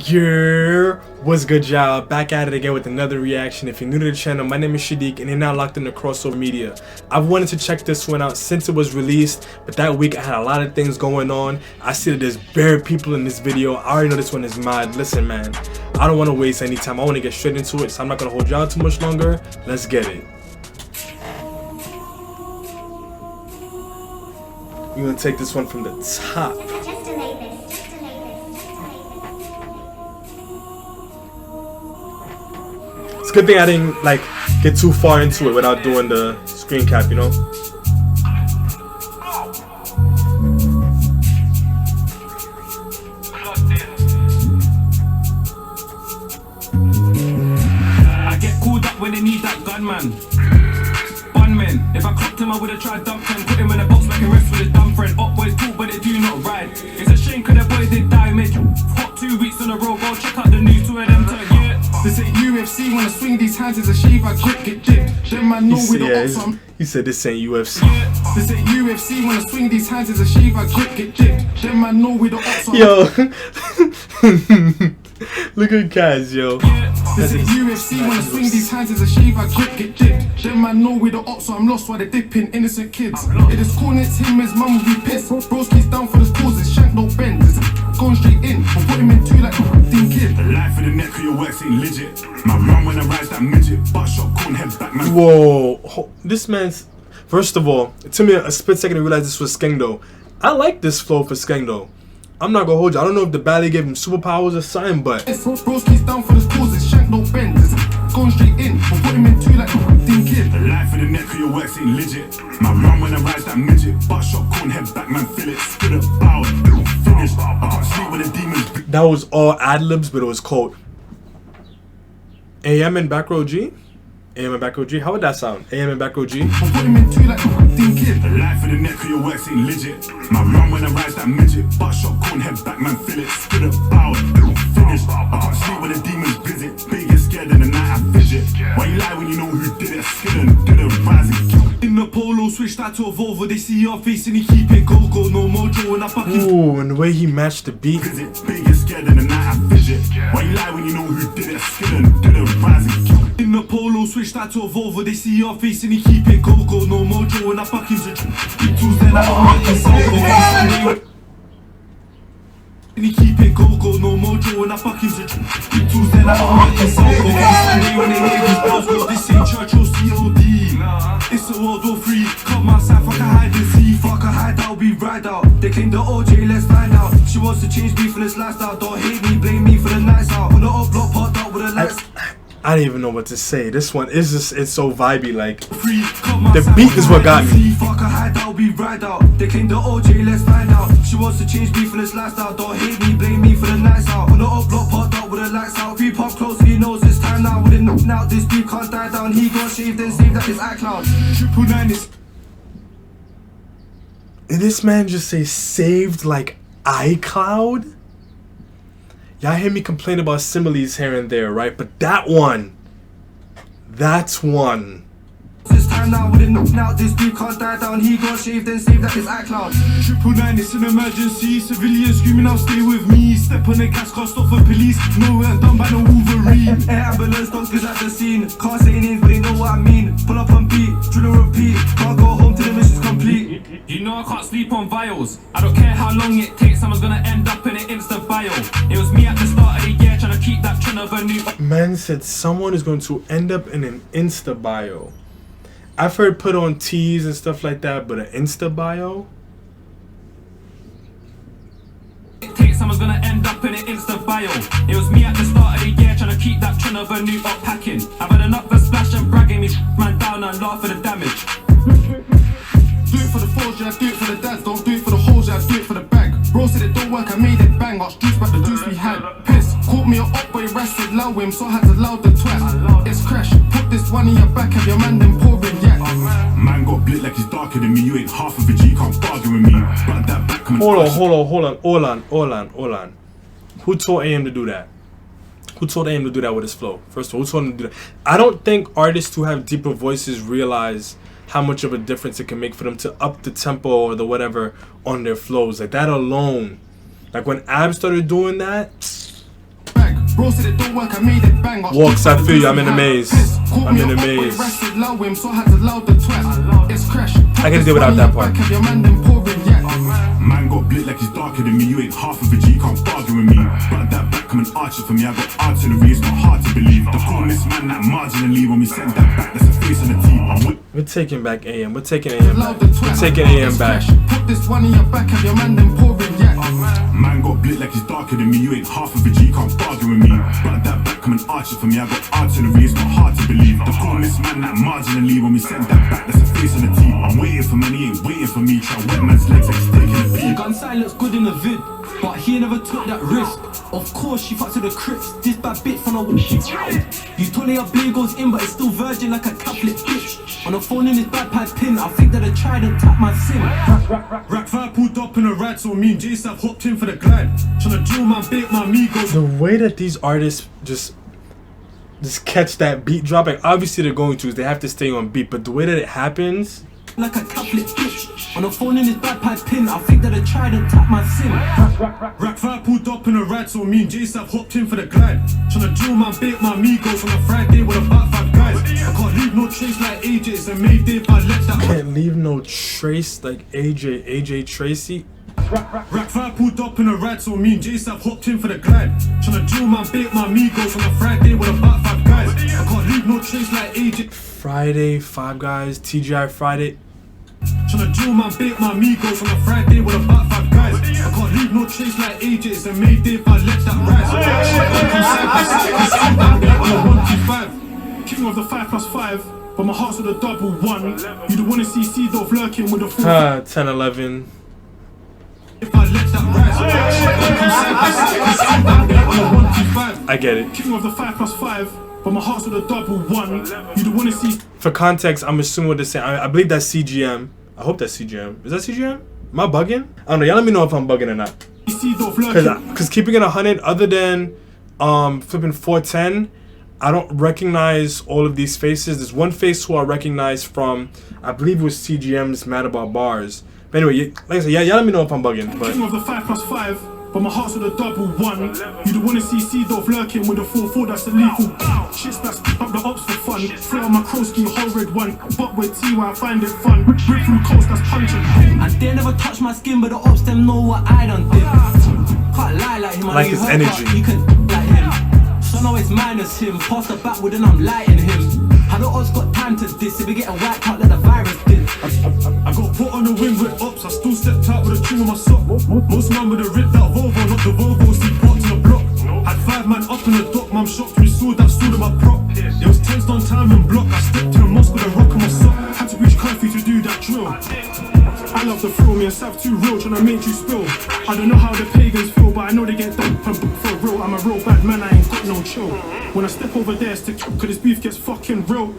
Yeah, what's good, y'all? Back at it again with another reaction. If you're new to the channel, my name is Shadiq and you're now locked into KRXOVR Media. I've wanted to check this one out since it was released, but that week I had a lot of things going on. I see that there's bare people in this video. I already know this one is mad. Listen, man, I don't want to waste any time. I want to get straight into it, so I'm not going to hold y'all too much longer. Let's get it. We're going to take this one from the top. It's a good thing I didn't like get too far into it without doing the screen cap, you know? I get called up when they need that gunman. Gunman, if I clocked him I would've tried dump him. Put him in a box, making rest with his dumb friend. Up boys talk but they do not ride. It's a shame cause the boys did die, mate. Hot 2 weeks in a row, go check out the news, 2 of them turn, yeah. This ain't UFC, when I swing these hands is a shave, I grip, get dipped. Then man know with the ops on. He said this ain't UFC. This ain't UFC, when I swing these hands is a shave, I grip, get dipped. Then man know with the ops on. Yo. Look at Kaz, yo. This ain't UFC, when I swing these hands is a shave, I grip, get dipped. Then man know with the ops on. I'm lost while they dipping innocent kids. It is cool, it's him, his mum will be pissed. Broski's down for the causes, shank no bend. Going straight in, I'll put him in 2 like a f***ing kid. The life of the neck of your works ain't legit. My run when I rise that midget. Butt shot, corn head back, man. Whoa, this man's. First of all, it took me a split second to realize this was Skengdo. I like this flow for Skengdo. I'm not gonna hold you. I don't know if the ballet gave him superpowers or something, but. Broski's down for the causes, shank no bend. Going straight in, I'll put him in 2 like a f***ing kid. The life of the neck of your works ain't legit. My run when I rise that midget. Butt shot, corn head back, man. Feel it, spit it, bow. Finished. I can't sleep with the demons. That was all ad-libs, but it was called AM and back row G? AM and back row G? How would that sound? AM and back row G? I'll put him in 2 like a f***ing kid. The life of the neck of your works ain't legit. My run when I rise that midget. Butt shot, corn head back, man. Feel it, spit it, bow. Finished. I can't sleep with the demons visit. Big and scared in the night I fidget. Why you lie when you know who did it? Skillin', did it, rise and kill. In the polo, switch that to a Volvo. They see your face and you keep it go, no mojo when I fucking. Ooh, and the way he matched the beat. Visit. Big and scared in the night I fidget. Why you lie when you know who did it? Skillin', did it, rise and kill. In the polo, switch that to a Volvo. They see your face and you keep it go, no mojo when I fucking switch. Tools then I don't make it so. And you keep it go, no mojo when I fucking switch. Tools then I don't make it so. When they hear these bells, cause this ain't church or COD. It's a World War 3. Come outside, fuck a hide and see. Fuck a hide, I'll be right out. They claim the OJ, let's find out. She wants to change me for this lifestyle. Don't hate me, blame me for the nights out. On the up block, popped out with the lights. I didn't even know what to say. This one is just, it's so vibey, like the beat is what got me. Fuck a hide, I'll be right out. They claim the OJ, let's find out. She wants to change me for this lifestyle. Don't hate me, blame me for the nights out. On the up block, popped out with the lights out. Creep up close, he knows it's time now. With it knocked out, this dude can't die down. He got shaved and saved at his iCloud. 999 is. Did this man just say saved like iCloud? Y'all hear me complain about similes here and there, right? But that one, that's one. This time now with it knocked out, this dude can't die down. He got shaved and saved at his iCloud. 999, it's an emergency. Civilians screaming out, stay with me. Step on the gas, can't stop for police. No, we're done by the Wolverine. Air ambulance, doctors at the scene. Can't say names, but they know what I mean. Pull up on beat, drill and repeat. Can't go home till the mission's complete. You know I can't sleep on vials. I don't care how long it takes, someone's gonna end up in an Insta bio. It was me at the start of the year trying to keep that trend of a new. Man said someone is going to end up in an Insta bio. I've heard put on tees and stuff like that, but an Insta bio? Someone's gonna end up in an Insta bio. It was me at the start of the year trying to keep that trend of a new up packing. I've had enough of splash and bragging me man down and laugh for the damage. Do it for the fours, yeah, do it for the dads. Don't do it for the hoes, yeah, do it for the bag. Bro said it don't work, I made it bang. Got juice back the juice we had. Piss, caught me up boy, rested, low him, so I had to loud the twat. It's crash, put this one in your back, have your man then pouring, yeah. Man got blit like he's darker than me. You ain't half of a G, can't bargain with me. But that back Hold on. Who told AM to do that? Who told AM to do that with his flow? First of all, who told him to do that? I don't think artists who have deeper voices realize how much of a difference it can make for them to up the tempo or the whatever on their flows. Like that alone. Like when Ab started doing that. Walks, I feel you, I'm in a maze. I'm in a maze. I can deal without that part. Man got blit like he's darker than me. You ain't half of a G, can't bargain with me. But that back coming archer for me. I got artillery, it's not hard to believe. The coolest man that marginally when we send that back, that's a face on the team. We're taking back AM. We're taking AM back. We're taking AM back. Put this one in your back, have your man them pouring, yeah. Man got blit like he's darker than me. You ain't half of a G, can't bargain with me. But that back coming archer for me. I got artillery, it's not hard to believe. The coolest man that marginally when we send that back, that's a face on the team. I'm waiting for man, he ain't waiting for me. Try wet man's legs like steak in a beef. Gun sign looks good in the vid, but he never took that risk. Of course she fucks with the Crips. This bad bitch from a shit. You told her your blade goes in, but it's still virgin like a Catholic bitch. On the phone in his backpack pin, I think that I tried and tapped my sim. Rack 5 pulled up in a ride, so me and J-Sap hopped in for the glide. Tryna drill my bait, my amigos. The way that these artists just catch that beat drop, like obviously they're going to, is they have to stay on beat, but the way that it happens. Like a Catholic bitch. On the phone in his backpack pin, I think that I tried and tapped my sim. Rack 5 pulled up in a ride, so me and J-Sap hopped in for the glide. Tryna drill my bait, my amigos on a Friday with about 5 guys. I can't leave no trace like AJ, it's a Mayday if I let that. Can't leave no trace like AJ Tracy. Rack 5 pulled up in a ride, so me and J-Sap hopped in for the glide. Tryna drill my bait, my amigos on a Friday with about 5 guys. I can't leave no trace like AJ. Friday, 5 guys, TGI Friday. Tryna drill my bait, my amigos on a Friday with about 5 guys. I can't leave no trace like AJ, it's a Mayday if I let that rise. King of the 5+5, but my heart's with a double 1. You don't wanna see C.Dove lurking with a 4. 10, 11. If I let that rise. I get it. King of the 5+5, but my heart's with a double 1. You don't wanna see. For context, I'm assuming what they're saying. I believe that's CGM. I hope that's CGM. Is that CGM? Am I bugging? I don't know. Y'all let me know if I'm bugging or not. Because keeping it 100, other than flipping 410, I don't recognize all of these faces. There's one face who I recognize from, I believe it was CGM's Mad About Bars. But anyway, like I said, y'all let me know if I'm bugging. But King of the 5+5, but my heart's with a double 1. You don't wanna see C.Dove lurking with a 4-4, that's a lethal. Shit splats up the ops for fun. Flare on my Krowski, horrid one. But with TY, I find it fun. Rip through coast, that's punching. And they never touch my skin, but the ops them know what I done did. Can't lie like him, I like his energy. He can like him. So now it's minus him. Pass the backward and I'm lighting him. How the odds got time to this? If we get a wiped out like the virus did. I got put on the wing with ops. I still stepped out with a tune on my sock. Most man with a ripped out Volvo, not the Volvo. See parked in the block. Had 5 man up in the dock. Mum shocked me, saw that stood in my prop. It was tensed on time and block. I stepped to a mosque with a rock on my sock. Had to reach curfew to do that drill. I love the thrill, me and Sav too real, tryna make you spill. I don't know how the pagans feel, but I know they get done for real. I'm a real bad man, I ain't got no chill. When I step over there, it's to kill, cause this beef gets fucking real.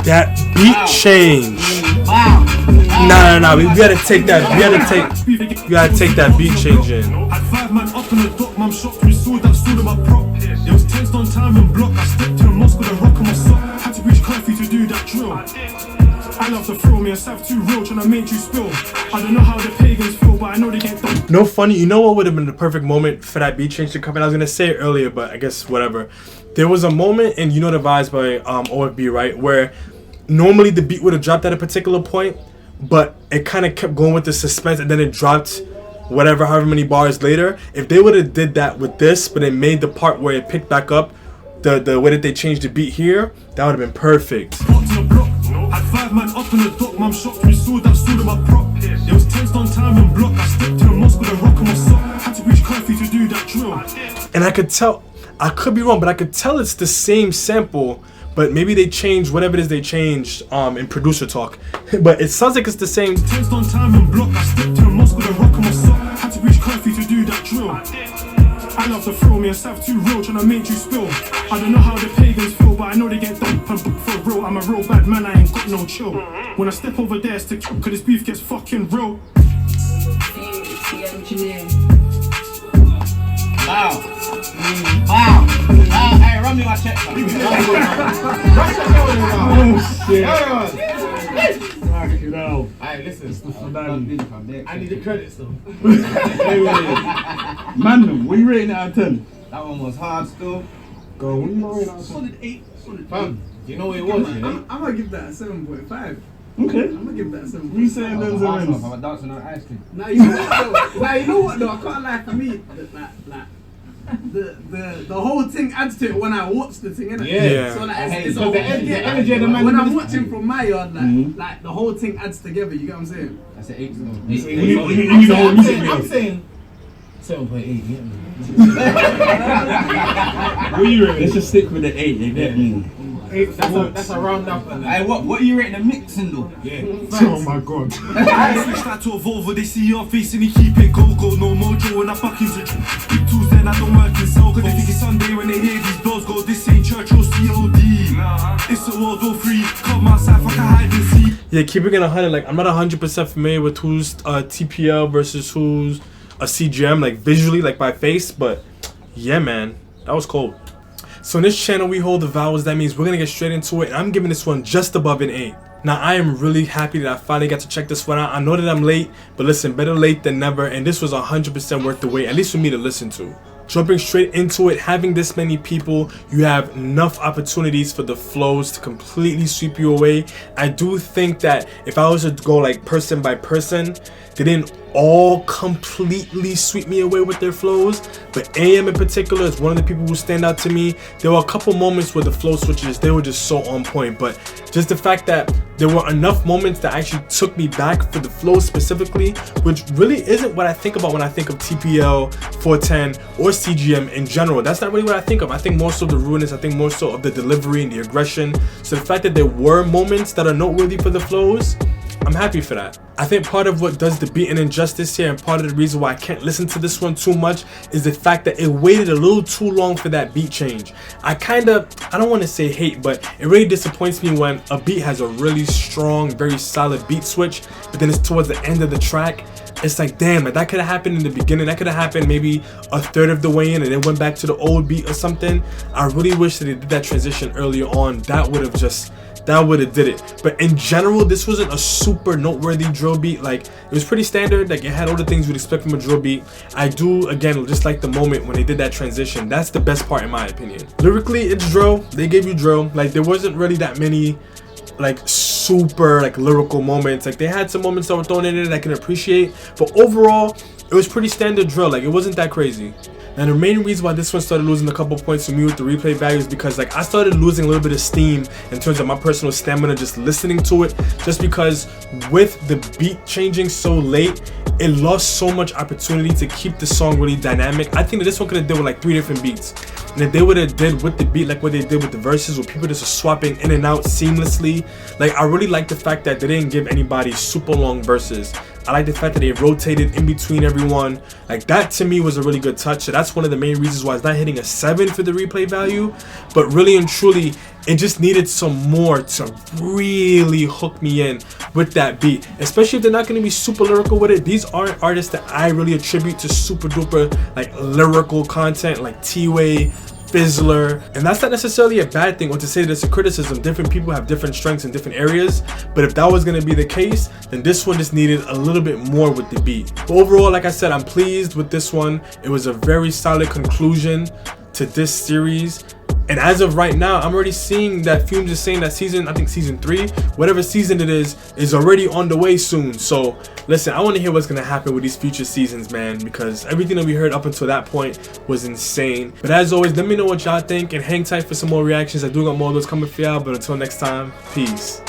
that beat change. Nah, we gotta take that. You gotta take that beat change in. Had 5 man up in the dock, mum shocked me, saw that stood in my prop. It was tensed on time and block. I stepped to a mosque with a rock on my sock. Had to reach curfew to do that drill. I love the thrill, me and Sav too real, tryna make you spill. I don't know how the pagans feel, but I know they get done. No funny, you know what would have been the perfect moment for that beat change to come in? I was gonna say it earlier, but I guess whatever. There was a moment in You Know the Vibes by OFB, right, where normally the beat would have dropped at a particular point, but it kind of kept going with the suspense, and then it dropped however many bars later. If they would have did that with this, but it made the part where it picked back up, the way that they changed the beat here, that would have been perfect. Had 5 man up in the dock, mum shocked me, saw that stood in my prop. It was tensed on time and block. I stepped to a mosque with a rock on my sock. Had to reach curfew to do that drill. And I could tell, I could be wrong, but I could tell it's the same sample, but maybe they changed whatever it is they changed in producer talk. But it sounds like it's the same. Tensed on time and block. I stepped to a mosque with a rock on my sock. Had to reach curfew to do that drill. I love the thrill, me and Sav too real, tryna make you spill. I don't know how the pagans feel, but I know they get done for real. I'm a real bad man, I ain't got no chill. When I step over there, it's to kill, cause this beef gets fucking real. The engineer. Wow. Hey, run me my check. Oh shit. Alright, listen. I need the credits though. Man, what you rating it out of 10? That one was hard still. Go, what you rating out of 10? Solid 8. Solid 8. Fam, do you know what it was? Yeah? I'm gonna give that a 7.5. Okay. I'm gonna give that a 7.5. We saying then Zerens. I'm dancing on ice cream. Now you know what though? I can't lie, for me, the whole thing adds to it when I watch the thing, innit? Yeah. So like, Hey, it's so the energy of the man. when I'm watching from my yard, like the whole thing adds together. You get what I'm saying? That's an 8 still. You need the whole music video. I'm saying 7.8. Yeah. What you rating? Let's just stick with the 8, you get me? That's a round up. Hey, what are you rating the mixing though? Yeah. Oh my god. I switched that to a Volvo, they see your face and they keep it go-go. No mojo when I fuck into big tools, then I don't work in cell. Cause they think it's Sunday when they hear these bells go. This ain't church or COD. It's a World War 3. Come outside, fuck a hide and seek. Yeah, keeping it 100. Like, I'm not 100% familiar with who's TPL versus who's a CGM, like visually, like by face. But yeah, man, that was cold. So in this channel, we hold the vowels. That means we're gonna get straight into it. And I'm giving this one just above an 8. Now, I am really happy that I finally got to check this one out. I know that I'm late, but listen, better late than never. And this was 100% worth the wait, at least for me to listen to. Jumping straight into it, having this many people, you have enough opportunities for the flows to completely sweep you away. I do think that if I was to go like person by person, they didn't all completely sweep me away with their flows, but AM in particular is one of the people who stand out to me. There were a couple moments where the flow switches, they were just so on point, but just the fact that there were enough moments that actually took me back for the flow specifically, which really isn't what I think about when I think of TPL, 410, or CGM in general. That's not really what I think of. I think more so of the ruinous, I think more so of the delivery and the aggression. So the fact that there were moments that are noteworthy for the flows, I'm happy for that. I think part of what does the beat an injustice here, and part of the reason why I can't listen to this one too much, is the fact that it waited a little too long for that beat change. I don't want to say hate, but it really disappoints me when a beat has a really strong, very solid beat switch, but then it's towards the end of the track. It's like, damn, like that could have happened in the beginning. That could have happened maybe a third of the way in and then went back to the old beat or something. I really wish that they did that transition earlier on. That would have did it. But in general, this wasn't a super noteworthy drill beat. Like, it was pretty standard. Like, it had all the things you'd expect from a drill beat. I do, again, just like the moment when they did that transition. That's the best part in my opinion. Lyrically, it's drill. They gave you drill. Like, there wasn't really that many like super like lyrical moments. Like, they had some moments that were thrown in there that I can appreciate, but overall it was pretty standard drill. Like, it wasn't that crazy. And the main reason why this one started losing a couple points for me with the replay value is because like I started losing a little bit of steam in terms of my personal stamina just listening to it, just because with the beat changing so late, it lost so much opportunity to keep the song really dynamic. I think that this one could have did with like 3 different beats. And if they would have did with the beat like what they did with the verses, where people just are swapping in and out seamlessly, like I really like the fact that they didn't give anybody super long verses. I like the fact that they rotated in between everyone. Like, that to me was a really good touch. So that's one of the main reasons why it's not hitting a 7 for the replay value. But really and truly, it just needed some more to really hook me in with that beat. Especially if they're not going to be super lyrical with it. These aren't artists that I really attribute to super duper like lyrical content like T-Way, Fizzler, and that's not necessarily a bad thing or to say that it's a criticism. Different people have different strengths in different areas, but if that was going to be the case, then this one just needed a little bit more with the beat. But overall, like I said, I'm pleased with this one. It was a very solid conclusion to this series. And as of right now, I'm already seeing that Fumez is saying that season, I think season 3, whatever season it is already on the way soon. So listen, I want to hear what's going to happen with these future seasons, man, because everything that we heard up until that point was insane. But as always, let me know what y'all think and hang tight for some more reactions. I do got more of those coming for y'all, but until next time, peace.